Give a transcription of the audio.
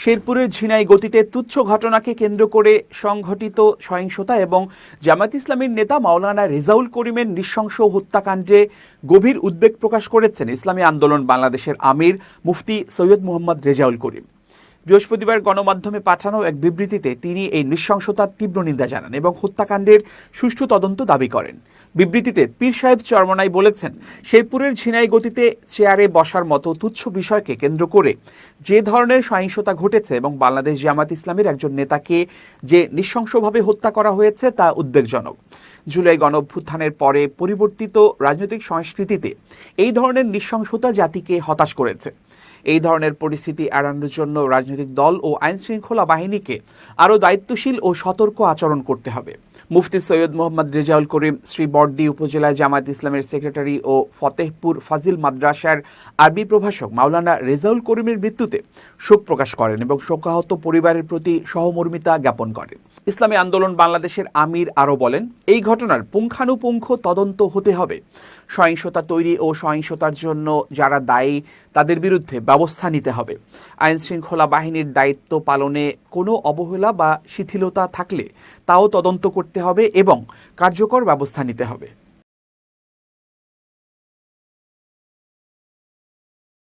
শেরপুরের ঝিনাই গতিতে তুচ্ছ ঘটনাকে কেন্দ্র করে সংঘটিত সহিংসতা এবং জামায়াত ইসলামীর নেতা মাওলানা রেজাউল করিমের নৃশংস হত্যাকাণ্ডে গভীর উদ্বেগ প্রকাশ করেছেন ইসলামী আন্দোলন বাংলাদেশের আমির মুফতি সৈয়দ মোহাম্মদ রেজাউল করিম। বৃহস্পতিবার গণমাধ্যমে পাঠানো এক বিবৃতিতে তিনি এই নৃশংসতার তীব্র নিন্দা জানান এবং হত্যাকাণ্ডের সুষ্ঠু তদন্ত দাবি করেন। বিবৃতিতে পীর সাহেব চরমনাই বলেছেন, শেরপুরের ঝিনাই গতিতে চেয়ারে বসার মতো তুচ্ছ বিষয়কে কেন্দ্র করে যে ধরনের সহিংসতা ঘটেছে এবং বাংলাদেশ জামায়াত ইসলামীর একজন নেতাকে যে নৃশংসভাবে হত্যা করা হয়েছে তা উদ্বেগজনক। জুলাই গণঅভ্যুত্থানের পরে পরিবর্তিত রাজনৈতিক সংস্কৃতিতে এই ধরনের নৃশংসতা জাতিকে হতাশ করেছে। এই ধরনের পরিস্থিতি এড়ানোর জন্য রাজনৈতিক দল ও আইনশৃঙ্খলা বাহিনীকে আরও দায়িত্বশীল ও সতর্ক আচরণ করতে হবে। মুফতি সৈয়দ মোহাম্মদ রেজাউল করিম শ্রীবরদী উপজেলায় জামায়াত ইসলামের সেক্রেটারি ও ফতেহপুর ফাজিল মাদ্রাসার আরবি প্রভাষক মাওলানা রেজাউল করিমের মৃত্যুতে শোক প্রকাশ করেন এবং শোকাহত পরিবারের প্রতি সহমর্মিতা জ্ঞাপন করেন। ইসলামী আন্দোলন বাংলাদেশের আমির আরও বলেন, এই ঘটনার পুঙ্খানুপুঙ্খ তদন্ত হতে হবে। সহিংসতা তৈরি ও সহিংসতার জন্য যারা দায়ী তাদের বিরুদ্ধে ব্যবস্থা নিতে হবে। আইনশৃঙ্খলা বাহিনীর দায়িত্ব পালনে কোনো অবহেলা বা শিথিলতা থাকলে তাও তদন্ত করতে হবে এবং কার্যকর ব্যবস্থা নিতে হবে।